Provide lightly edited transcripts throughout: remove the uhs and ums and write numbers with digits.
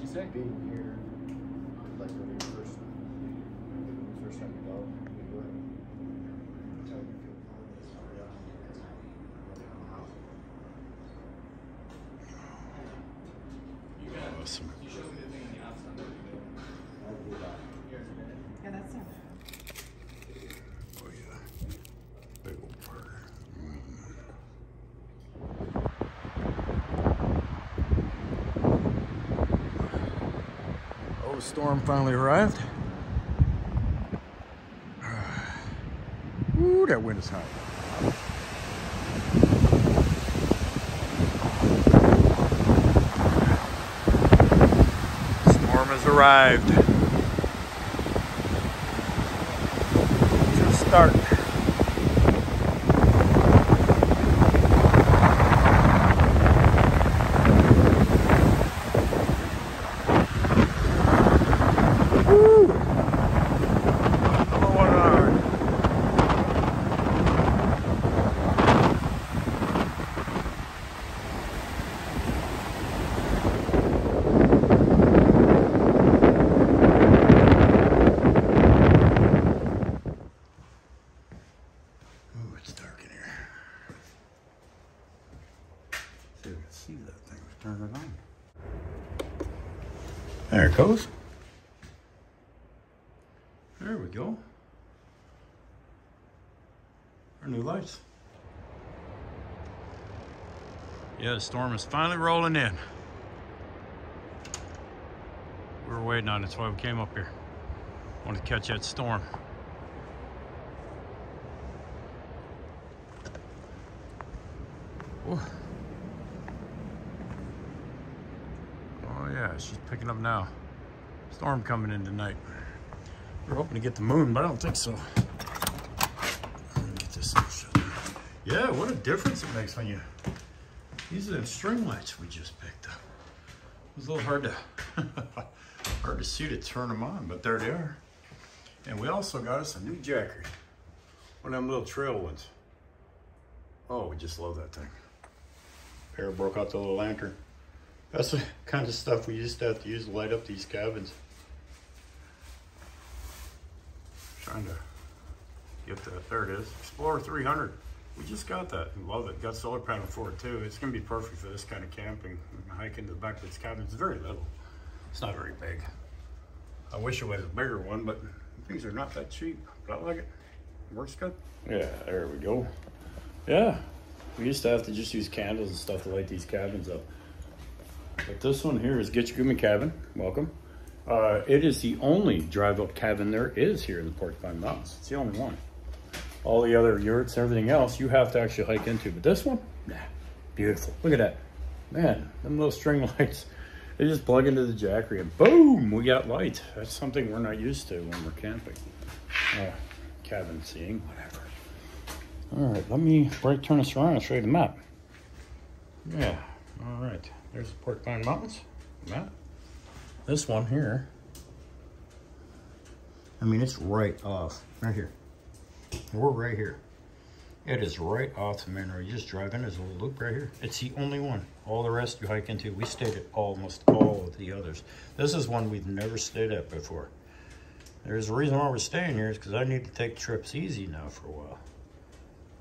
she say? Being here, like when you first time you go, you do it. Until you feel Awesome. Yeah, that's not bad. Oh yeah. Big old fur. Oh, the storm finally arrived. Ooh, that wind is hot. Storm has arrived. Just start. See that thing, turn it on. There it goes. There we go. Our new lights. Yeah, the storm is finally rolling in. We were waiting on it, that's why we came up here. Wanted to catch that storm. Whoa. Oh yeah, she's picking up now. Storm coming in tonight. We're hoping to get the moon, but I don't think so. Let me get this thing shut down. Yeah, what a difference it makes when you... These are the string lights we just picked up. It was a little hard to see to turn them on, but there they are. And we also got us a new jacker. One of them little trail ones. Oh, we just love that thing. Pair broke out the little lantern. That's the kind of stuff we used to have to use to light up these cabins. Trying to get that. There it is. Explorer 300. We just got that. Love it. Got solar panel for it too. It's going to be perfect for this kind of camping. Hike into the back of this cabin. It's very little. It's not very big. I wish it was a bigger one, but things are not that cheap. But I like it. It works good. Yeah, there we go. Yeah. We used to have to just use candles and stuff to light these cabins up. But this one here is Gitche Gumee cabin. Welcome. It is the only drive-up cabin there is here in the Porcupine Mountains. It's the only one. All the other yurts, everything else, you have to actually hike into. But this one, nah, beautiful. Look at that. Man, them little string lights. They just plug into the jackery and boom, we got light. That's something we're not used to when we're camping. Cabin seeing, whatever. All right, let me turn this around and show you the map. Yeah, all right. There's the Porcupine Mountains map. This one here, I mean, it's right off, right here. We're right here. It is right off the main road. You just drive in, there's a little loop right here. It's the only one. All the rest you hike into. We stayed at almost all of the others. This is one we've never stayed at before. There's a reason why we're staying here is because I need to take trips easy now for a while.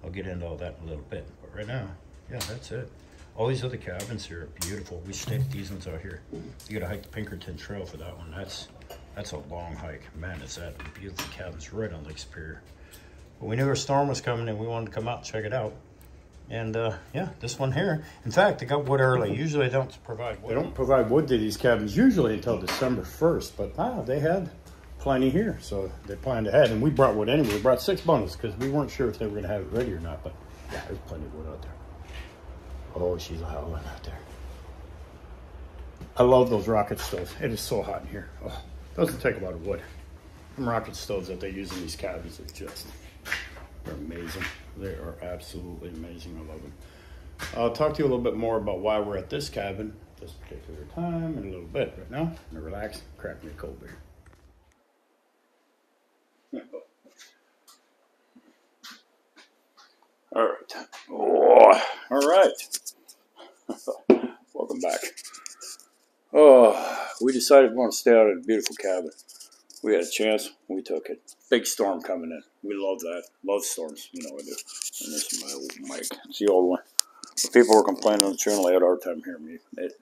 I'll get into all that in a little bit, but right now, yeah, that's it. All these other cabins here are beautiful. We stayed at these ones out here. You gotta hike the Pinkerton Trail for that one. That's a long hike. Man, it's that beautiful cabins right on Lake Superior. But we knew a storm was coming and we wanted to come out and check it out. And yeah, this one here. In fact, they got wood early. Usually they don't provide wood. They don't provide wood to these cabins usually until December 1st, but they had plenty here, so they planned ahead. And we brought wood anyway. We brought 6 bundles because we weren't sure if they were gonna have it ready or not, but yeah, there's plenty of wood out there. Oh, she's howling out there. I love those rocket stoves. It is so hot in here. Oh, doesn't take a lot of wood. Them rocket stoves that they use in these cabins are just, they're amazing. They are absolutely amazing. I love them. I'll talk to you a little bit more about why we're at this cabin this particular time in a little bit. Right now, I'm gonna relax, crack me a cold beer. All right. Oh, all right. Welcome back. Oh, we decided we want to stay out of the beautiful cabin. We had a chance, we took it. Big storm coming in. We love that. Love storms, you know we do. And this is my old mic. It's the old one. But people were complaining on the channel. They had a hard time hearing me. It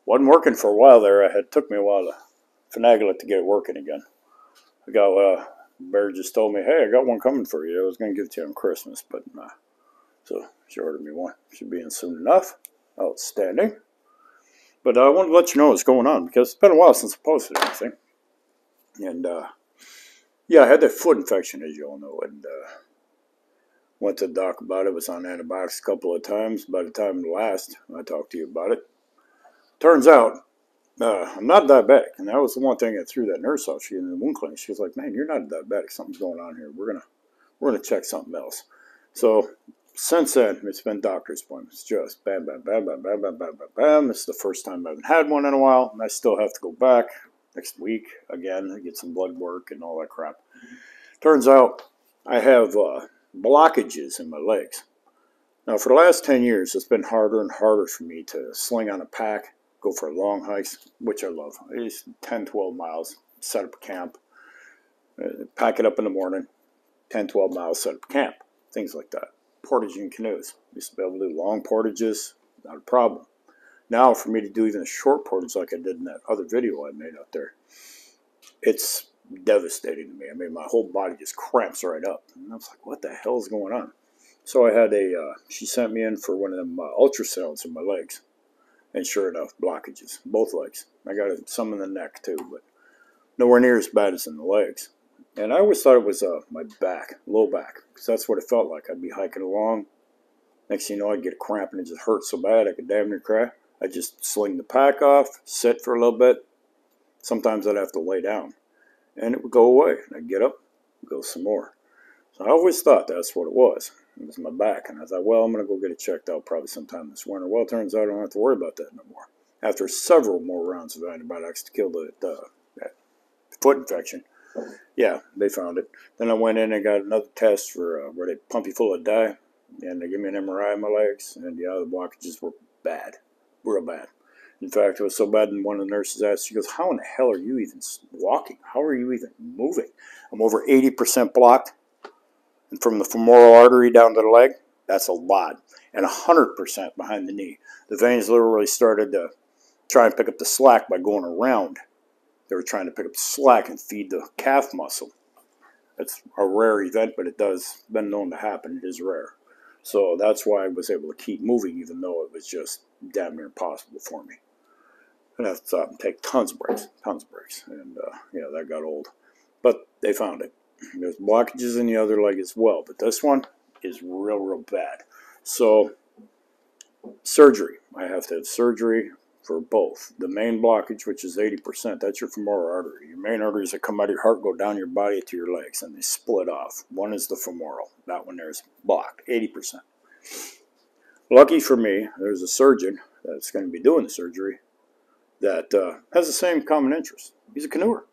wasn't working for a while there. It took me a while to finagle it to get it working again. I got, Bear just told me, hey, I got one coming for you. I was going to give it to you on Christmas, but nah. So she ordered me one. Should be in soon enough. Outstanding. But I wanted to let you know what's going on because it's been a while since I posted anything. And, yeah, I had that foot infection, as you all know, and went to the doc about it. Was on antibiotics a couple of times. By the time last I talked to you about it, turns out I'm not diabetic, and that was the one thing that threw that nurse off. She in the wound clinic. She was like, "Man, you're not diabetic. Something's going on here. We're gonna check something else." So since then, it's been doctor's appointments. Just bam, bam, bam, bam, bam, bam, bam, bam, bam. This is the first time I haven't had one in a while, and I still have to go back next week again, get some blood work and all that crap. Turns out I have blockages in my legs. Now, for the last 10 years, it's been harder and harder for me to sling on a pack, go for long hikes, which I love. It's 10, 12 miles, set up a camp, pack it up in the morning, 10, 12 miles, set up a camp, things like that. Portaging canoes. Used to be able to do long portages, not a problem. Now, for me to do even a short portage like I did in that other video I made out there, it's devastating to me. I mean, my whole body just cramps right up. And I was like, what the hell is going on? So I had she sent me in for one of them ultrasounds in my legs. And sure enough, blockages, both legs. I got some in the neck too, but nowhere near as bad as in the legs. And I always thought it was my back, low back, because that's what it felt like. I'd be hiking along. Next thing you know, I'd get a cramp and it just hurt so bad I could damn near cry. I'd just sling the pack off, sit for a little bit. Sometimes I'd have to lay down. And it would go away. And I'd get up, go some more. So I always thought that's what it was. It was my back. And I thought, well, I'm going to go get it checked out probably sometime this winter. Well, it turns out I don't have to worry about that no more. After several more rounds of antibiotics to kill that foot infection, yeah, they found it. Then I went in and got another test for where they pump you full of dye. And they gave me an MRI of my legs. And yeah, the blockages were bad. Real bad. In fact, it was so bad, and one of the nurses asked, she goes, how in the hell are you even walking? How are you even moving? I'm over 80% blocked. And from the femoral artery down to the leg, that's a lot. And 100% behind the knee. The veins literally started to try and pick up the slack by going around. They were trying to pick up the slack and feed the calf muscle. It's a rare event, but it does been known to happen. It is rare. So that's why I was able to keep moving, even though it was just damn near impossible for me. And I have to stop and take tons of breaks. And, yeah, that got old. But they found it. There's blockages in the other leg as well. But this one is real, real bad. So, surgery. I have to have surgery for both. The main blockage, which is 80%, that's your femoral artery. Your main arteries that come out of your heart go down your body to your legs, and they split off. One is the femoral. That one there is blocked, 80%. Lucky for me, there's a surgeon that's going to be doing the surgery that has the same common interest. He's a canoer.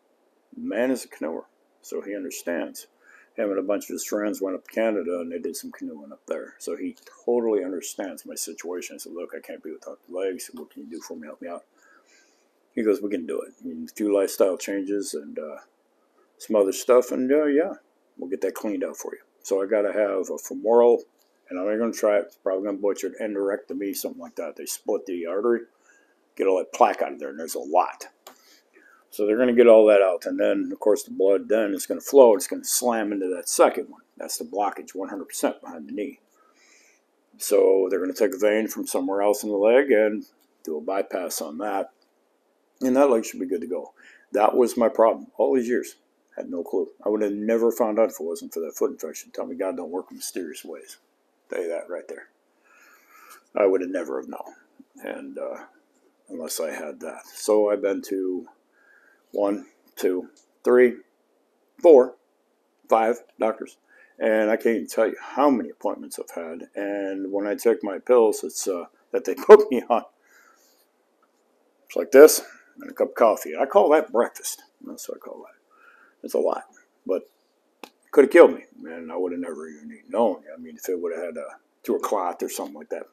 The man is a canoer, so he understands. Him and a bunch of his friends went up to Canada, and they did some canoeing up there. So he totally understands my situation. I said, look, I can't be without the legs. What can you do for me? Help me out. He goes, we can do it. A few lifestyle changes and some other stuff, and yeah, we'll get that cleaned out for you. So I got to have a femoral, and I'm going to try it. It's probably going to butcher it, endorectomy, something like that. They split the artery, get all that plaque out of there, and there's a lot. So they're going to get all that out, and then, of course, the blood then is going to flow. It's going to slam into that second one. That's the blockage, 100% behind the knee. So they're going to take a vein from somewhere else in the leg and do a bypass on that, and that leg should be good to go. That was my problem all these years. Had no clue. I would have never found out if it wasn't for that foot infection. Tell me God don't work in mysterious ways. Tell you that right there. I would have never have known, and unless I had that. So I've been to 1, 2, 3, 4, 5 doctors. And I can't even tell you how many appointments I've had. And when I take my pills, it's that they put me on. It's like this and a cup of coffee. I call that breakfast. That's what I call that. It's a lot. But it could have killed me. And I would have never even known. I mean, if it would have had through a clot or something like that,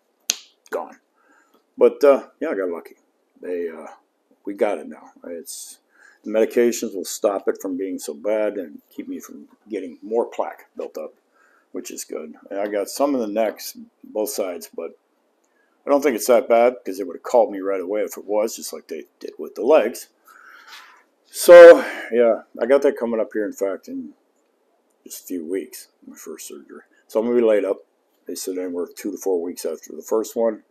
gone. But, yeah, I got lucky. They we got it now. It's the medications will stop it from being so bad and keep me from getting more plaque built up, which is good. And I got some in the necks, both sides, but I don't think it's that bad because they would have called me right away if it was, just like they did with the legs. So, yeah, I got that coming up here, in fact, in just a few weeks, my first surgery. So I'm going to be laid up. They said anywhere 2 to 4 weeks after the first one.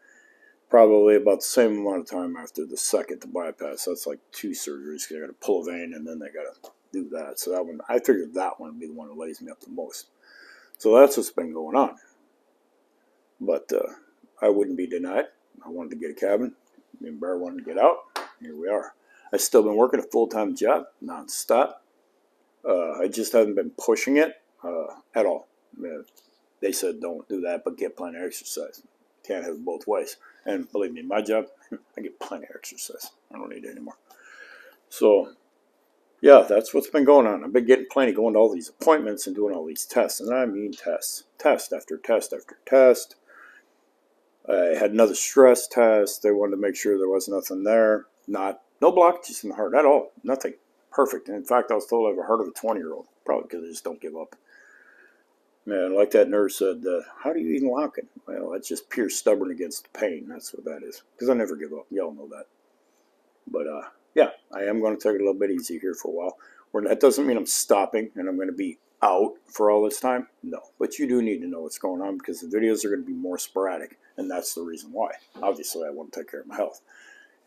Probably about the same amount of time after the second to bypass. That's like 2 surgeries. They got to pull a vein and then they got to do that. So that one, I figured that one would be the one that lays me up the most. So that's what's been going on. But I wouldn't be denied. I wanted to get a cabin. Me and Bear wanted to get out. Here we are. I've still been working a full-time job, non-stop. I just haven't been pushing it at all. They said don't do that, but get plenty of exercise. Can't have it both ways. And believe me, my job, I get plenty of exercise. I don't need it anymore. So, yeah, that's what's been going on. I've been getting plenty, going to all these appointments and doing all these tests. And I mean tests. Test after test after test. I had another stress test. They wanted to make sure there was nothing there. No blockages in the heart at all. Nothing. Perfect. And in fact, I was told I have a heart of a 20-year-old. Probably because I just don't give up. Man, like that nurse said, how do you even lock it? Well, that's just pure stubborn against the pain. That's what that is. Because I never give up. Y'all know that. But, yeah, I am going to take it a little bit easy here for a while. That doesn't mean I'm stopping and I'm going to be out for all this time. No. But you do need to know what's going on because the videos are going to be more sporadic. And that's the reason why. Obviously, I want to take care of my health.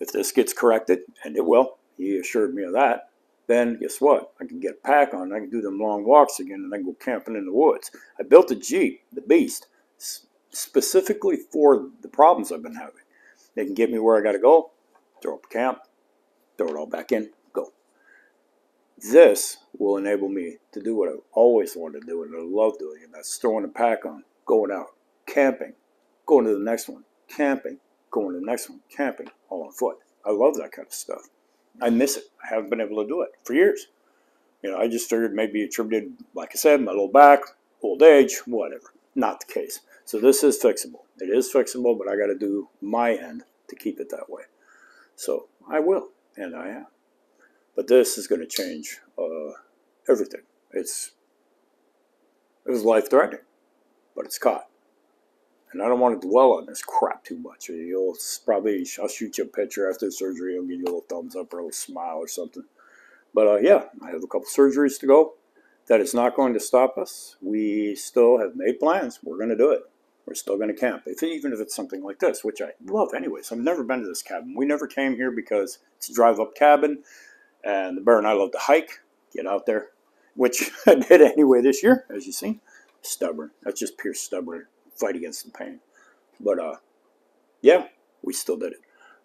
If this gets corrected, and it will, he assured me of that, then guess what? I can get a pack on, I can do them long walks again, and I can go camping in the woods. I built a Jeep, the Beast, specifically for the problems I've been having. They can get me where I got to go, throw up a camp, throw it all back in, go. This will enable me to do what I've always wanted to do and I love doing, and that's throwing a pack on, going out, camping, going to the next one, camping, going to the next one, camping, all on foot. I love that kind of stuff. I miss it. I haven't been able to do it for years. You know, I just figured maybe attributed, like I said, my low back, old age, whatever. Not the case. So this is fixable. It is fixable, but I got to do my end to keep it that way. So I will, and I am. But this is going to change everything. It was life-threatening, but it's caught. And I don't want to dwell on this crap too much. I'll shoot you a picture after the surgery. I'll give you a little thumbs up or a little smile or something. But yeah, I have a couple surgeries to go. That is not going to stop us. We still have made plans. We're going to do it. We're still going to camp. Even if it's something like this, which I love anyways. I've never been to this cabin. We never came here because it's a drive-up cabin. And the Bear and I love to hike, get out there. Which I did anyway this year, as you've seen. Stubborn. That's just pure stubborn. Fight against the pain. But yeah, we still did it.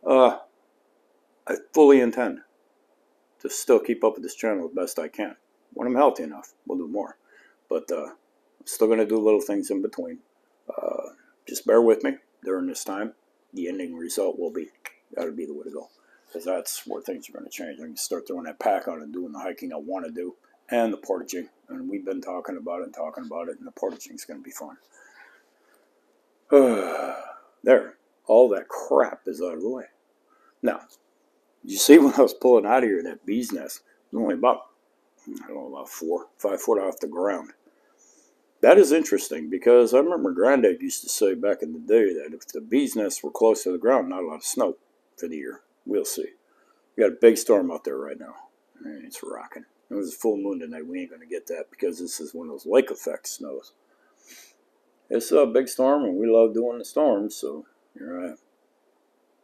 I fully intend to still keep up with this channel the best I can. When I'm healthy enough, we'll do more. But I'm still going to do little things in between. Just bear with me during this time. The ending result will be, that'll be the way to go. Because that's where things are going to change. I can start throwing that pack on and doing the hiking I want to do. And the portaging. And we've been talking about it and talking about it. And the portaging is going to be fun. There, all that crap is out of the way. Now, you see when I was pulling out of here, that bee's nest was only about, I don't know, about 4 or 5 foot off the ground. That is interesting because I remember Granddad used to say back in the day that if the bee's nests were close to the ground, not a lot of snow for the year. We'll see. We got a big storm out there right now. And it's rocking. It was a full moon tonight. We ain't going to get that because this is one of those lake effect snows. It's a big storm, and we love doing the storms, so you're right.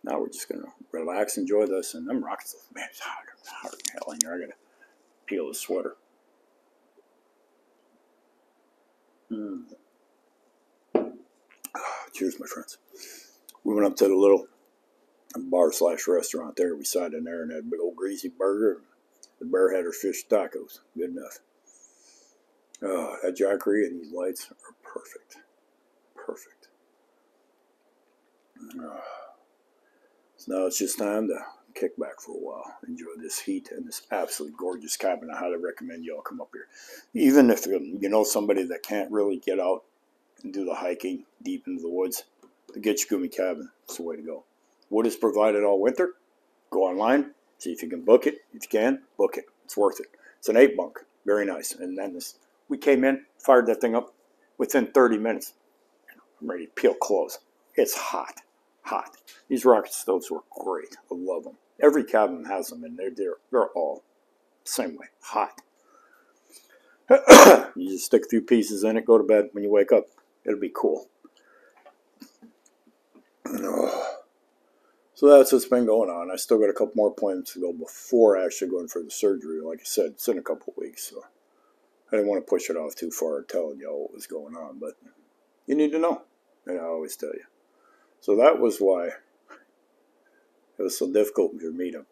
Now we're just going to relax, enjoy this, and them rockets, man, it's hot as hell in here. I got to peel the sweater. Cheers, my friends. We went up to the little bar/restaurant there. We sat in there and had a big old greasy burger. The Bear had her fish tacos. Good enough. That jackery and these lights are perfect. Perfect. So now it's just time to kick back for a while. Enjoy this heat and this absolutely gorgeous cabin. I highly recommend y'all come up here. Even if you know somebody that can't really get out and do the hiking deep into the woods, the Gitche Gumee cabin is the way to go. Wood is provided all winter. Go online, See if you can book it. If you can, book it. It's worth it. It's an 8 bunk. Very nice. And then we came in, fired that thing up within 30 minutes. I'm ready to peel clothes. It's hot. Hot. These rocket stoves were great. I love them. Every cabin has them, and they're all the same way. Hot. You just stick a few pieces in it, go to bed. When you wake up, it'll be cool. So that's what's been going on. I still got a couple more appointments to go before actually going for the surgery. Like I said, it's in a couple of weeks, so I didn't want to push it off too far telling y'all what was going on, but you need to know, and I always tell you. So that was why it was so difficult for me to,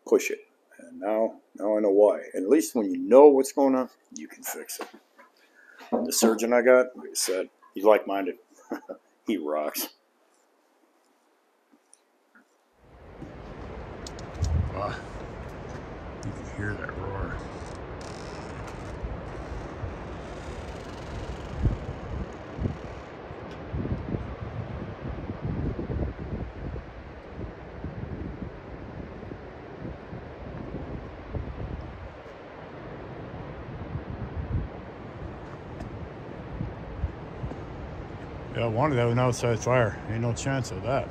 push it. And now I know why. And at least when you know what's going on, you can fix it. The surgeon I got, like I said, he's like-minded. He rocks. Wow. You can hear that roar. Yeah, I wanted to have an outside fire. Ain't no chance of that.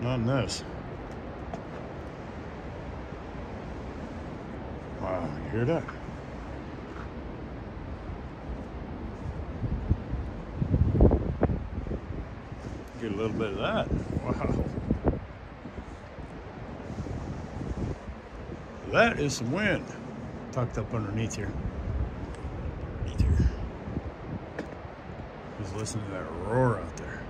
Not in this. Wow, you hear that? Get a little bit of that. Wow. That is some wind tucked up underneath here. Just listen to that roar out there.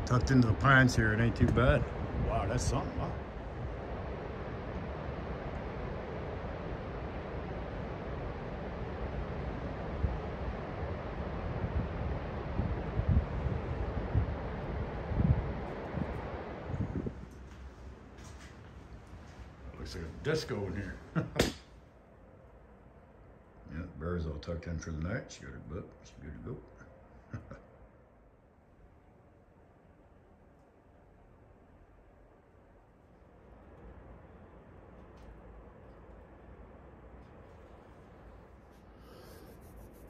Tucked into the pines here, it ain't too bad. Wow, that's something, huh? Looks like a disco in here. Yeah, the bear's all tucked in for the night. She got her book. She's good to go.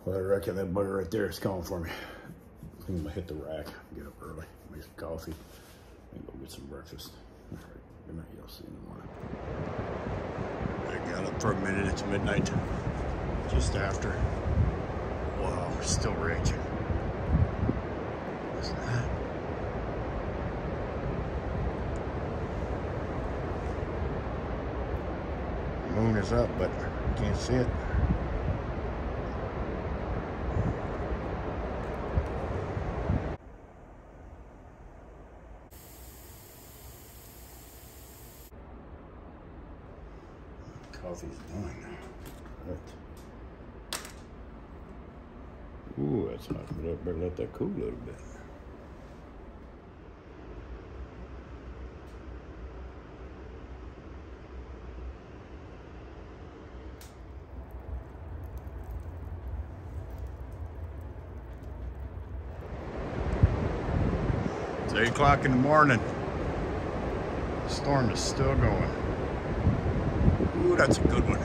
Well, I reckon that bugger right there is calling for me. I think I'm gonna hit the rack, get up early, make some coffee, and go get some breakfast. All right, good night, y'all. See you in the morning. I got up for a minute, it's midnight. Just after. Wow, still raging. What's that? The moon is up, but you can't see it. Coffee's done. Right. Ooh, that's hot. Better let that cool a little bit. It's 8 o'clock in the morning. The storm is still going. Ooh, that's a good one.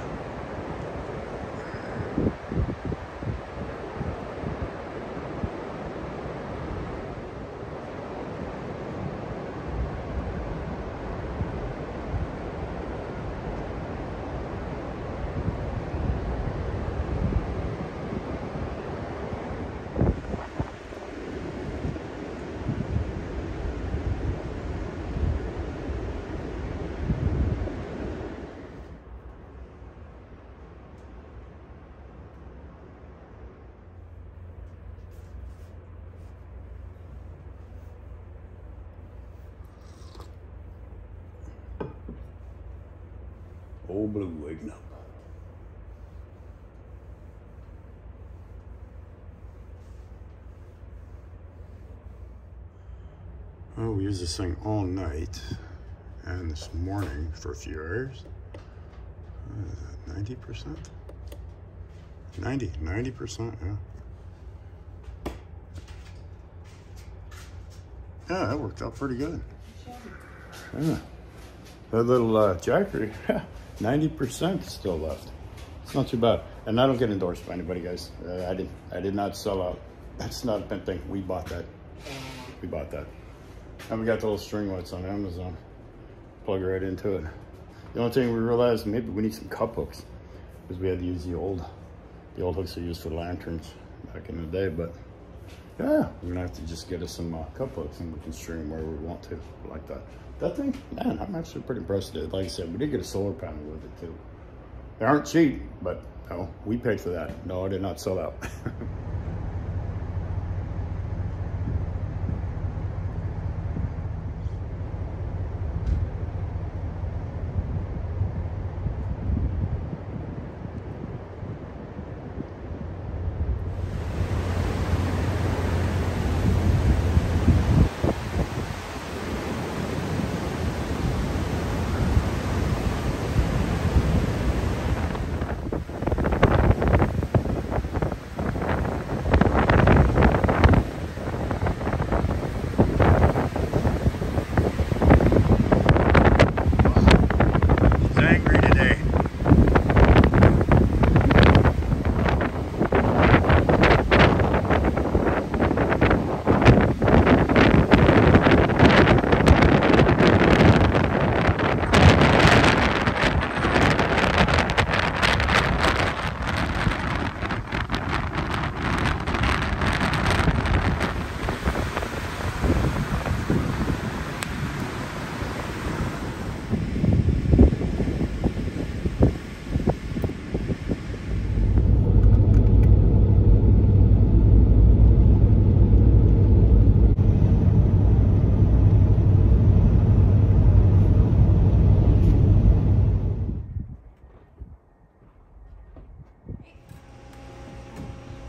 Old Blue waking up. Oh, we used this thing all night and this morning for a few hours. 90%? 90%, yeah. Yeah, that worked out pretty good. Yeah. That little jackery, 90% still left. It's not too bad. And I don't get endorsed by anybody, guys. I did not sell out. That's not a bad thing. We bought that. We bought that. And we got the little string lights on Amazon. Plug right into it. The only thing we realized, maybe we need some cup hooks, because we had to use the old hooks are used for lanterns back in the day. But yeah, we're gonna have to just get us some cup hooks, and we can string them where we want to, like that. That thing, man, I'm actually pretty impressed with it. Like I said, we did get a solar panel with it too. They aren't cheap, but no, we paid for that. No, I did not sell out.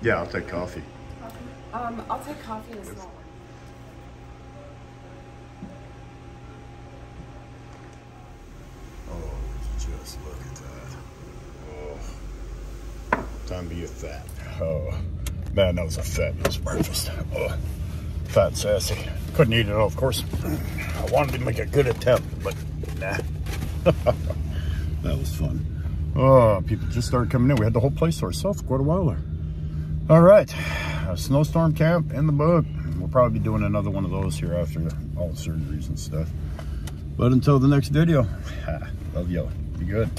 Yeah, I'll take coffee. I'll take coffee and a small one. Oh, just look at that. Oh, time to get fat. Oh, man, that was a fabulous breakfast. Oh, fat and sassy. Couldn't eat it all, of course. I wanted to make a good attempt, but nah. That was fun. Oh, people just started coming in. We had the whole place to ourselves for quite a while there. All right, a snowstorm camp in the book. We'll probably be doing another one of those here after all the surgeries and stuff. But until the next video, love y'all. Be good.